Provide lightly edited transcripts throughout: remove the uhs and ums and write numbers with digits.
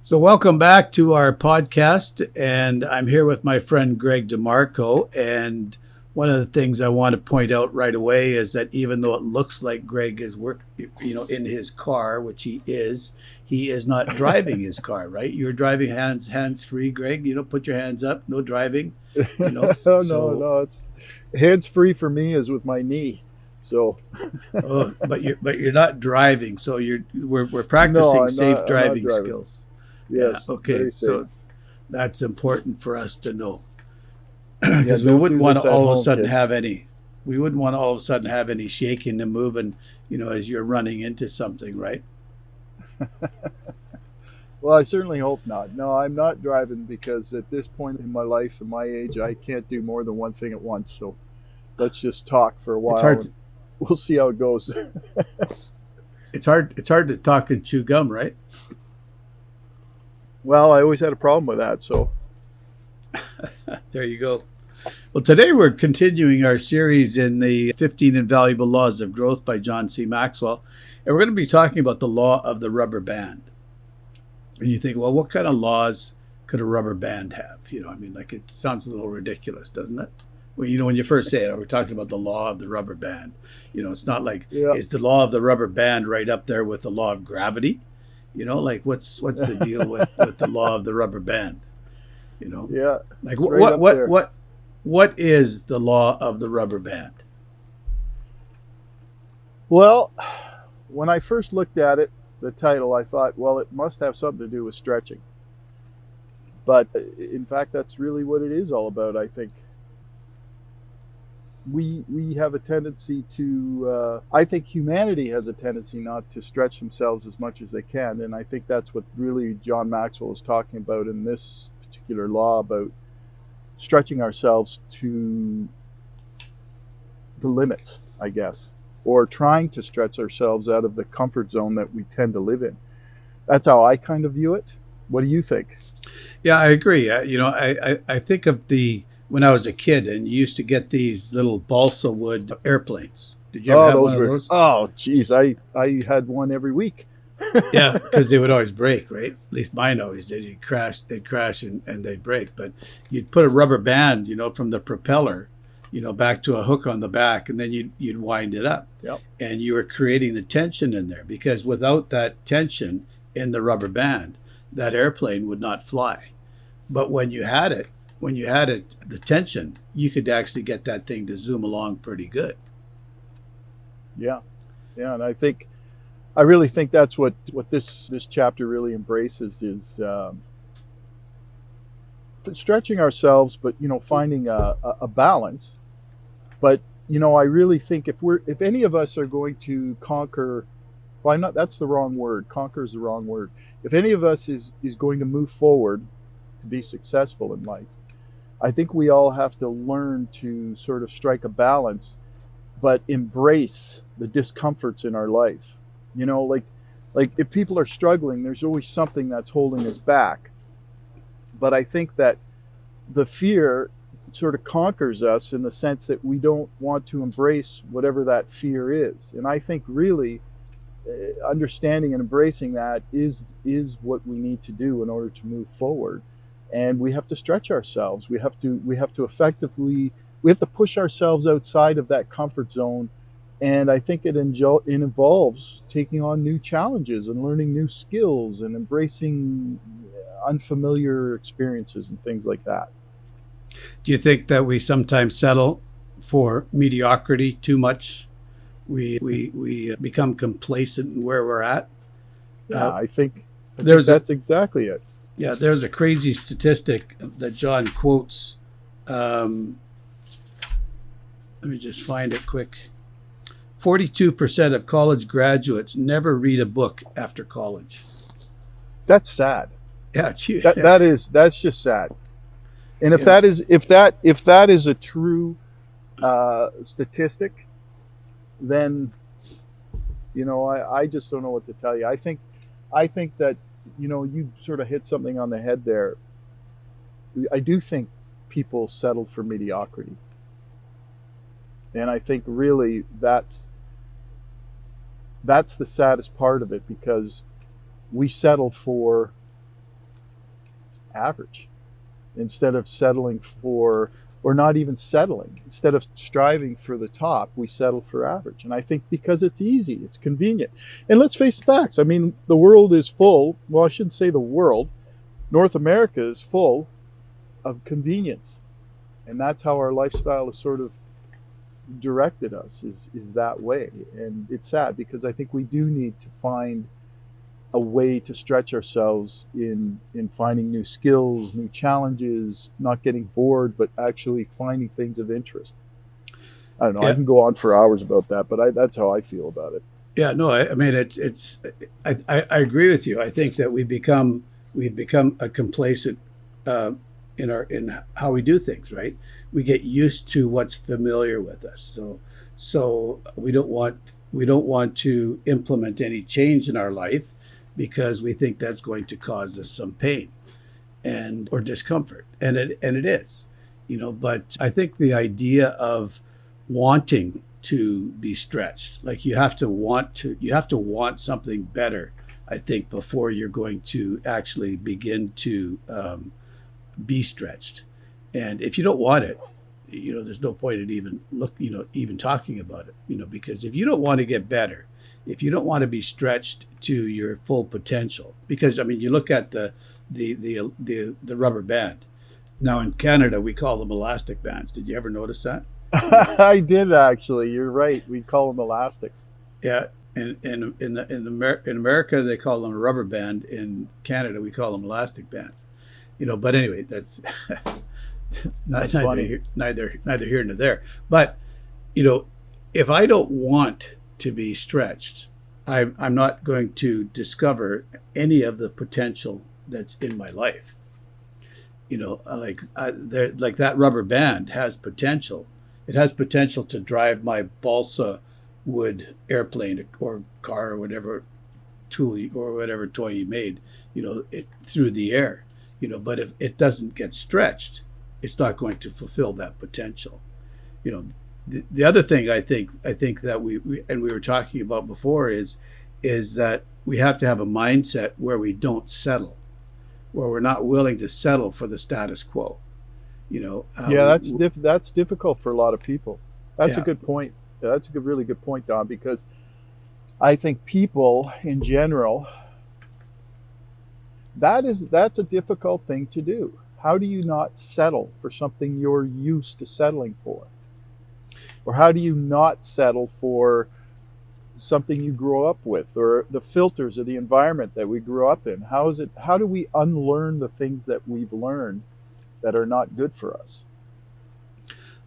So welcome back to our podcast, and I'm here with my friend Greg DeMarco. And one of the things I want to point out right away is that even though it looks like Greg is in his car, which he is not driving his car, right? You're driving hands free, Greg. Put your hands up, no driving. Oh, no, it's hands free for me is with my knee. So Oh, but you're not driving, so we're no, practicing safe I'm not driving driving. skills. Yeah. Yes, Okay. very safe. So that's important for us to know. Yeah, Because we don't wouldn't do want to this at all of a home, sudden kids. have any we wouldn't want to all of a sudden have any shaking and moving, as you're running into something, right? Well, I certainly hope not. No, I'm not driving because at this point in my life and my age, I can't do more than one thing at once. So let's just talk for a It's while hard and we'll see how it goes. it's hard to talk and chew gum, right? Well, I always had a problem with that. So There you go. Well, today we're continuing our series in the 15 Invaluable Laws of Growth by John C. Maxwell. And we're going to be talking about the law of the rubber band. And you think, well, what kind of laws could a rubber band have? Like it sounds a little ridiculous, doesn't it? Well, when you first say it, we're talking about the law of the rubber band. It's not like, yeah, is the law of the rubber band right up there with the law of gravity? Like what's the deal with the law of the rubber band? yeah, Like it's right up there. what is the law of the rubber band? Well, when I first looked at it, the title, I thought, well, it must have something to do with stretching. But in fact, that's really what it is all about. I think we have a tendency to. I think humanity has a tendency not to stretch themselves as much as they can, and I think that's what really John Maxwell is talking about in this particular law about stretching ourselves to the limit, I guess, or trying to stretch ourselves out of the comfort zone that we tend to live in. That's how I kind of view it. What do you think? Yeah, I agree. I think of when I was a kid and you used to get these little balsa wood airplanes. Did you ever Oh, have those one of were, those? oh, geez, I had one every week. Yeah, because they would always break, right? At least mine always did. They'd crash and they'd break. But you'd put a rubber band, from the propeller, back to a hook on the back, and then you'd wind it up. Yep. And you were creating the tension in there because without that tension in the rubber band, that airplane would not fly. But when you had it, the tension, you could actually get that thing to zoom along pretty good. Yeah, yeah, and I really think that's what this chapter really embraces is stretching ourselves, but finding a balance. But I really think if any of us are going to conquer, well, I'm not. That's the wrong word. Conquer is the wrong word. If any of us is going to move forward to be successful in life, I think we all have to learn to sort of strike a balance, but embrace the discomforts in our life. Like if people are struggling, there's always something that's holding us back. But I think that the fear sort of conquers us in the sense that we don't want to embrace whatever that fear is. And I think really understanding and embracing that is what we need to do in order to move forward. And we have to stretch ourselves. We have to effectively we have to push ourselves outside of that comfort zone. And I think it involves taking on new challenges and learning new skills and embracing unfamiliar experiences and things like that. Do you think that we sometimes settle for mediocrity too much? We become complacent in where we're at. Yeah, Uh, I think there's a that's exactly it. Yeah, there's a crazy statistic that John quotes. Um, Let me just find it quick. 42% of college graduates never read a book after college. That's sad. Yeah, it's huge. That's just sad. And if Yeah. that is a true statistic, then I just don't know what to tell you. I think that you sort of hit something on the head there. I do think people settle for mediocrity, and I think really that's the saddest part of it because we settle for average instead of settling for, or not even settling. Instead of striving for the top, we settle for average. And I think because it's easy, it's convenient. And let's face the facts. I mean, the world is full. Well, I shouldn't say the world. North America is full of convenience. And that's how our lifestyle has sort of directed us, is that way. And it's sad because I think we do need to find a way to stretch ourselves in finding new skills, new challenges, not getting bored, but actually finding things of interest. I don't know. I Yeah, can go on for hours about that, but that's how I feel about it. yeah, no, I mean I agree with you. I think that we've become a complacent uh, in how we do things. Right, we get used to what's familiar with us. So we don't want to implement any change in our life because we think that's going to cause us some pain and or discomfort, and it is, But I think the idea of wanting to be stretched, like you have to want something better. I think before you're going to actually begin to be stretched, and if you don't want it, there's no point in even talking about it, because if you don't want to get better, if you don't want to be stretched to your full potential, because I mean, you look at the rubber band. Now in Canada, we call them elastic bands. Did you ever notice that? I did actually. You're right. We call them elastics. Yeah, and in America they call them a rubber band. In Canada, we call them elastic bands. But anyway, that's it's That's neither funny. here, neither here nor there. But you know, if I don't want to be stretched, I'm not going to discover any of the potential that's in my life. Like that rubber band has potential. It has potential to drive my balsa wood airplane or car or whatever or whatever toy you made, through the air. But if it doesn't get stretched, it's not going to fulfill that potential. You know, the other thing I think that we were talking about before is that we have to have a mindset where we don't settle, where we're not willing to settle for the status quo. Yeah, that's difficult for a lot of people. That's a Yeah, good point. That's a really good point, Don, because I think people in general, that's a difficult thing to do. How do you not settle for something you're used to settling for? Or how do you not settle for something you grow up with, or the filters of the environment that we grew up in? How do we unlearn the things that we've learned that are not good for us?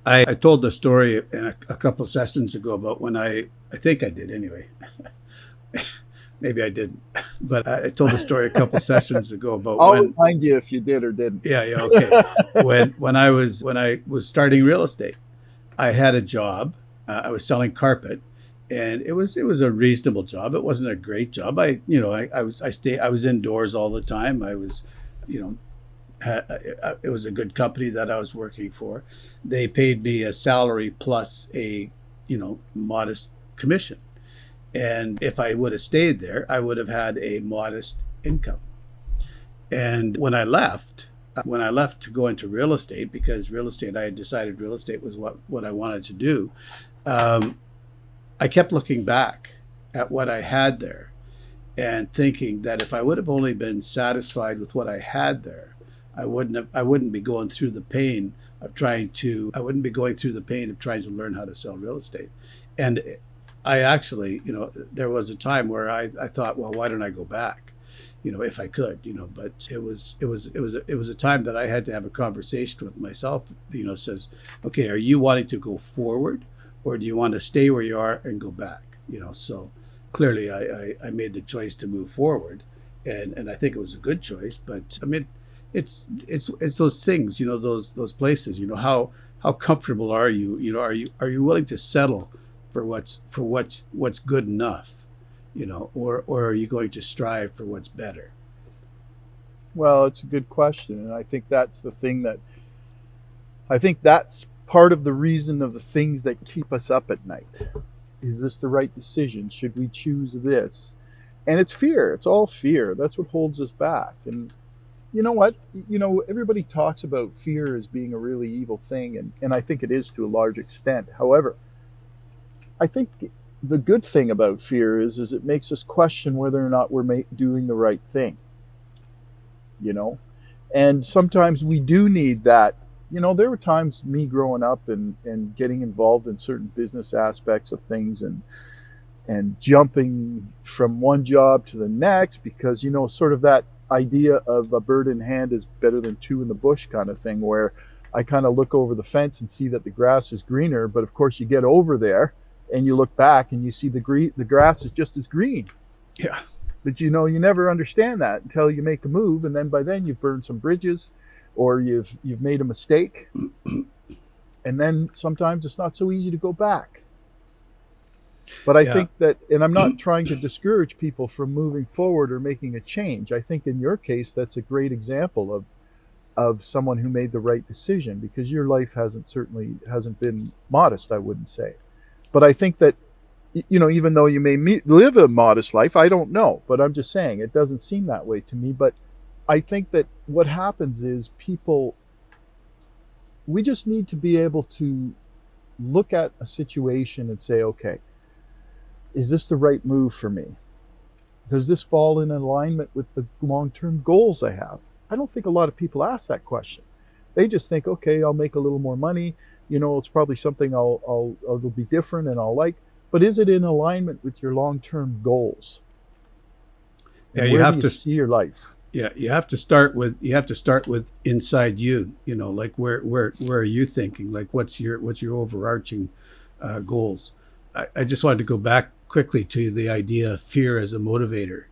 I told the story in a couple of sessions ago about when I think I did anyway. Maybe I didn't, but I told the story a couple of sessions ago about I'll when. remind you if you did or didn't. Yeah, yeah, okay. When I was starting real estate, I had a job. I was selling carpet, and it was a reasonable job. It wasn't a great job. I was indoors all the time. I was, you know, it was a good company that I was working for. They paid me a salary plus a, modest commission. And if I would have stayed there, I would have had a modest income. And when I left to go into real estate, because I had decided real estate was what I wanted to do. Um, I kept looking back at what I had there and thinking that if I would have only been satisfied with what I had there, I wouldn't be going through the pain of I wouldn't be going through the pain of trying to learn how to sell real estate. And I actually, there was a time where I thought, well, why don't I go back? If I could, but it was a time that I had to have a conversation with myself, says, okay, are you wanting to go forward, or do you want to stay where you are and go back? So clearly I made the choice to move forward, and I think it was a good choice. But I mean, it's those things, those places, how comfortable are you? Are you willing to settle for what's good enough, or are you going to strive for what's better? Well, it's a good question, and I think that's the thing that I think that's part of the reason of the things that keep us up at night. Is this the right decision? Should we choose this? And it's fear. It's all fear. That's what holds us back. And you know what? Everybody talks about fear as being a really evil thing, and I think it is to a large extent. However, I think the good thing about fear is it makes us question whether or not we're doing the right thing, you know? And sometimes we do need that. There were times me growing up and getting involved in certain business aspects of things and jumping from one job to the next because, sort of that idea of a bird in hand is better than two in the bush kind of thing, where I kind of look over the fence and see that the grass is greener. But of course, you get over there and you look back and you see the grass is just as green. Yeah. But you never understand that until you make a move, and then by then you've burned some bridges, or you've made a mistake, and then sometimes it's not so easy to go back. But I Yeah. think that, and I'm not trying to discourage people from moving forward or making a change. I think in your case, that's a great example of someone who made the right decision, because your life certainly hasn't been modest, I wouldn't say. But I think that, even though you may live a modest life, I don't know, but I'm just saying it doesn't seem that way to me. But I think that what happens is we just need to be able to look at a situation and say, okay, is this the right move for me? Does this fall in alignment with the long-term goals I have? I don't think a lot of people ask that question. They just think, okay, I'll make a little more money. It's probably something it'll be different and I'll like. But is it in alignment with your long-term goals? Yeah, And you where do have you to. see your life? Yeah, you have to start with inside you. Like where are you thinking? Like what's your overarching goals? I just wanted to go back quickly to the idea of fear as a motivator,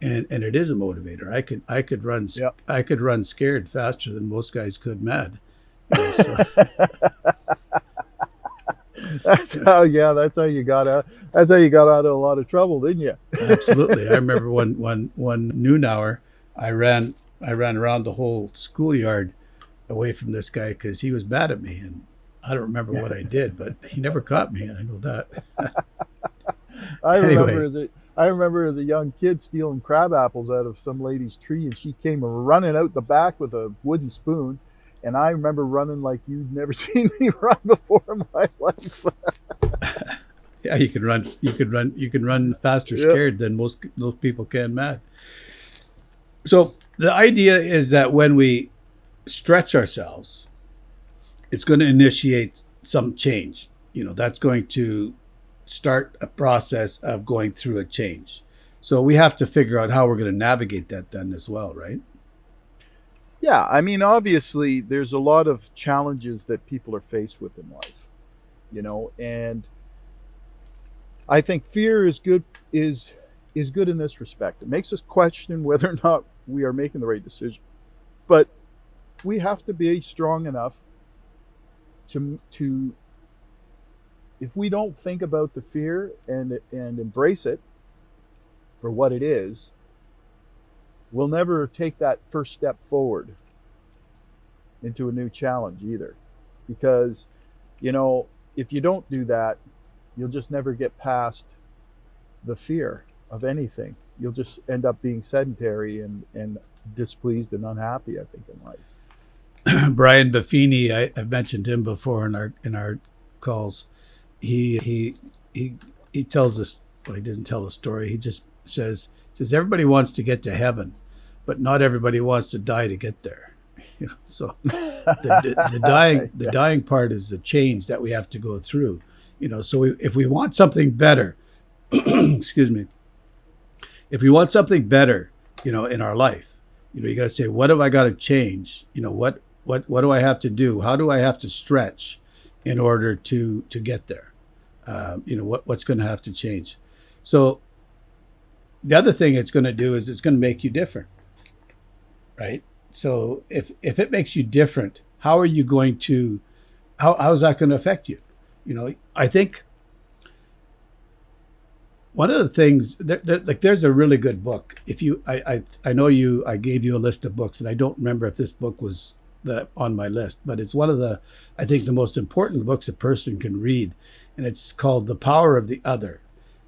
and it is a motivator. Yeah. I could run scared faster than most guys could mad. So That's how you got out. That's how you got out of a lot of trouble, didn't you? absolutely. I remember one noon hour, I ran around the whole schoolyard away from this guy because he was mad at me, and I don't remember what I did, but he never caught me. I know that. I remember Anyway, as a I remember as a young kid stealing crab apples out of some lady's tree, and she came running out the back with a wooden spoon. And I remember running like you'd never seen me run before in my life. yeah, you can run. You can run faster Yeah, scared than most people can mad. So the idea is that when we stretch ourselves, it's going to initiate some change. That's going to start a process of going through a change. So we have to figure out how we're going to navigate that then as well, right? yeah. I mean, obviously, there's a lot of challenges that people are faced with in life, and I think fear is good in this respect. It makes us question whether or not we are making the right decision. But we have to be strong enough to if we don't think about the fear and embrace it for what it is, we'll never take that first step forward into a new challenge either. Because, you know, if you don't do that, you'll just never get past the fear of anything. You'll just end up being sedentary and displeased and unhappy, I think, in life. Brian Buffini, I've mentioned him before in our calls. He tells us. Well, he doesn't tell a story. He just says everybody wants to get to heaven, but not everybody wants to die to get there. So the Yeah. dying part is the change that we have to go through. So if we want something better, excuse me, if we want something better, in our life, you got to say, what have I got to change? What do I have to do? How do I have to stretch in order to get there? What's going to have to change? So the other thing it's going to do is it's going to make you different, right? So if it makes you different, how are you going to how's that going to affect you? I think one of the things like there's a really good book. If you I know I gave you a list of books, and I don't remember if this book was on my list, but it's one of the I think the most important books a person can read, and it's called The Power of the Other,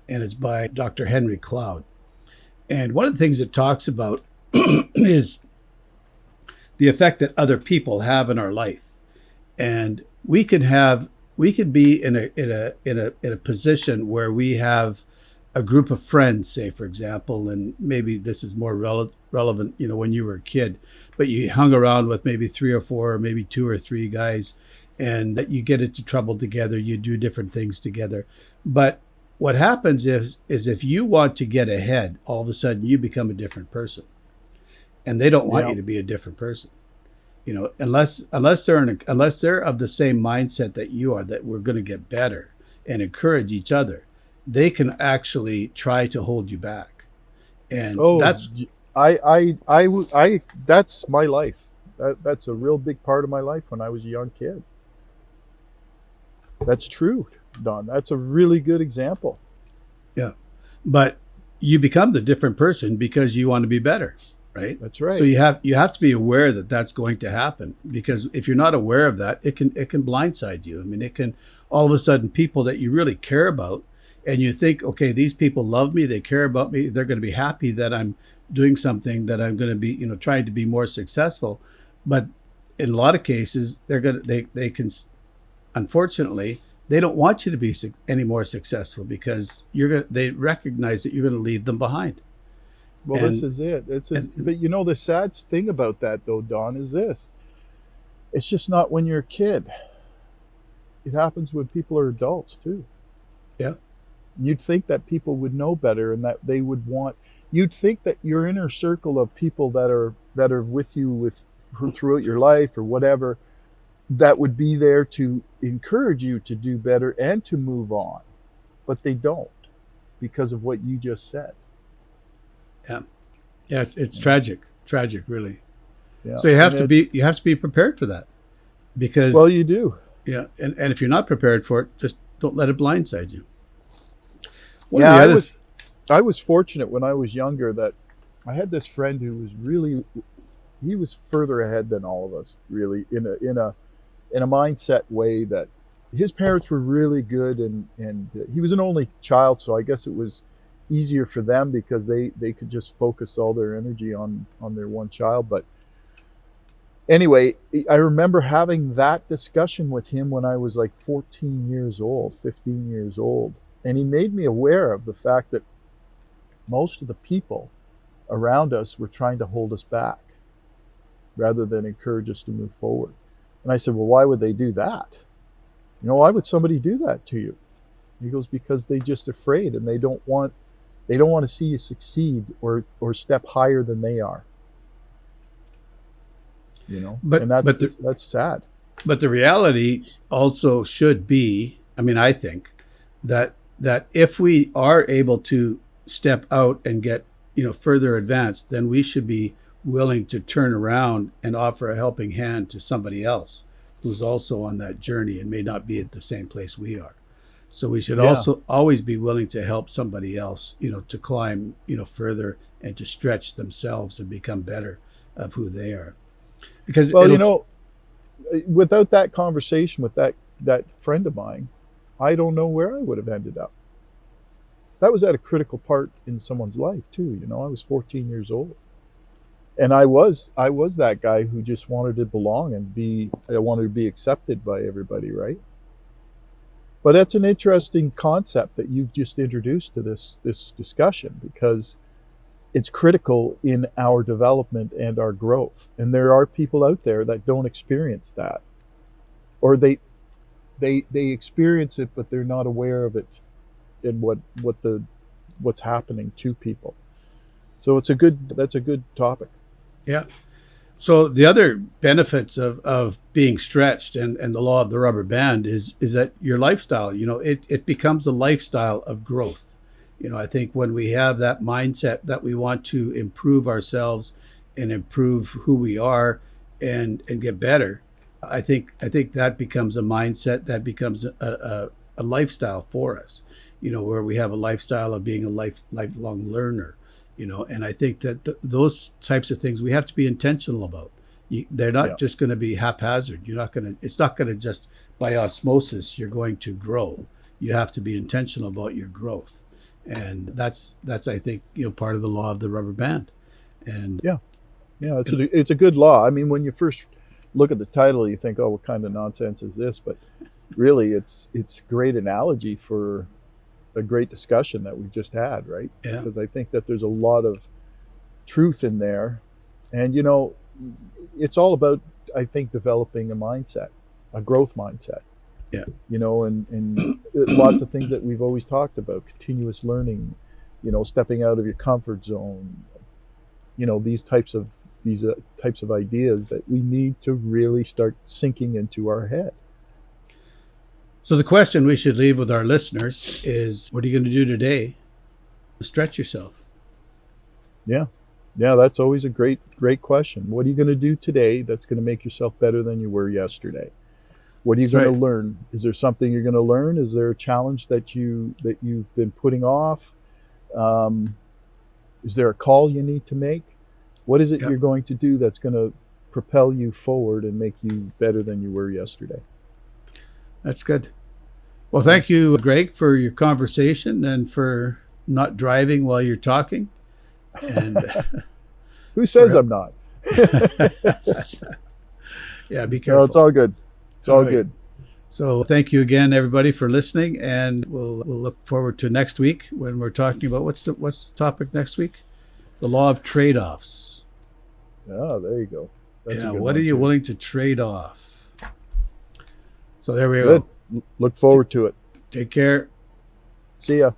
and it's by Dr. Henry Cloud. And one of the things it talks about is the effect that other people have in our life. And we could be in a position where we have a group of friends, say for example, and maybe this is more relevant, when you were a kid, but you hung around with maybe three or four, or maybe two or three guys, and that you get into trouble together, you do different things together. But what happens is if you want to get ahead, all of a sudden you become a different person, and they don't want Yeah. you to be a different person. Unless they're of the same mindset that you are, that we're going to get better and encourage each other, they can actually try to hold you back. And Oh, that's that's my life. That's a real big part of my life when I was a young kid. That's true, Don. That's a really good example. Yeah. But you become the different person because you want to be better, right? That's So right. you have to be aware that that's going to happen, because if you're not aware of that, it can blindside you. I mean, it can, all of a sudden, people that you really care about, and you think, okay, these people love me, they care about me, they're going to be happy that I'm doing something, that I'm going to be, trying to be more successful. But in a lot of cases, they can, unfortunately, they don't want you to be any more successful, because they recognize that you're going to leave them behind. Well, this And is it. This is, and but the sad thing about that, though, Don, is this: it's just not when you're a kid. It happens when people are adults too. yeah, You'd think that people would know better, and that they would want. You'd think that your inner circle of people that are with you throughout your life or whatever, that would be there to encourage you to do better and to move on, but they don't, because of what you just said. yeah, yeah, it's tragic, really. Yeah, So you have and to it's, be prepared for that, well, because you do. yeah, and if you're not prepared for it, just don't let it blindside you. One of Yeah, the others, I was fortunate when I was younger that I had this friend who was really, he was further ahead than all of us, really, in a mindset way. That his parents were really good, and he was an only child, so I guess it was easier for them because they could just focus all their energy on their one child. But anyway, I remember having that discussion with him when I was like 14 years old, 15 years old, and he made me aware of the fact that most of the people around us were trying to hold us back rather than encourage us to move forward. And I said, well, why would they do that? Why would somebody do that to you? He goes, because they just afraid, and they don't want to see you succeed or step higher than they are. And but that's but the that's sad. but the reality also should be, I mean, I think that if we are able to step out and get, further advanced, then we should be willing to turn around and offer a helping hand to somebody else who's also on that journey and may not be at the same place we are. So we should Yeah. also always be willing to help somebody else, to climb, further, and to stretch themselves and become better of who they are. Because Well, it'll without that conversation with that friend of mine, I don't know where I would have ended up. That was at a critical part in someone's life too. I was 14 years old, and I was that guy who just wanted to belong and be. I wanted to be accepted by everybody, right? But that's an interesting concept that you've just introduced to this discussion, because it's critical in our development and our growth. And there are people out there that don't experience that, or they experience it, but they're not aware of it and what's happening to people. So that's a good topic. Yeah. So the other benefits of being stretched, and the law of the rubber band is that your lifestyle, it becomes a lifestyle of growth. I think when we have that mindset that we want to improve ourselves and improve who we are, and get better, I think that becomes a mindset, that becomes a lifestyle for us, where we have a lifestyle of being a lifelong learner, and I think that those types of things we have to be intentional about. They're Yeah. not just going to be haphazard. It's not going to just by osmosis you're going to grow. You have to be intentional about your growth. And that's I think, part of the law of the rubber band. And Yeah. Yeah, it's a good law. I mean, when you first look at the title, you think, "Oh, what kind of nonsense is this?" But really, it's a great analogy for a great discussion that we've just had, right? Yeah. Because I think that there's a lot of truth in there, and it's all about, I think, developing a mindset, a growth mindset. Yeah. And lots of things that we've always talked about: continuous learning, stepping out of your comfort zone. These types of ideas that we need to really start sinking into our head. So the question we should leave with our listeners is, what are you going to do today to stretch yourself? Yeah. Yeah, that's always a great question. What are you going to do today that's going to make yourself better than you were yesterday? What are you That's going to right. learn? Is there something you're going to learn? Is there a challenge that you've been putting off? Um, is there a call you need to make? What is it Yeah, you're going to do that's going to propel you forward and make you better than you were yesterday? that's good. Well, Yeah. thank you, Greg, for your conversation and for not driving while you're talking. And Who says for I'm not? yeah, be No, it's careful. all good. It's All all right. good. So thank you again, everybody, for listening, and we'll look forward to next week when we're talking about what's the topic next week? The law of trade-offs. Oh, there you go. That's a Yeah, good what are one you too. willing to trade off? So there we Good. go. Look T- forward to it. Take care. See ya.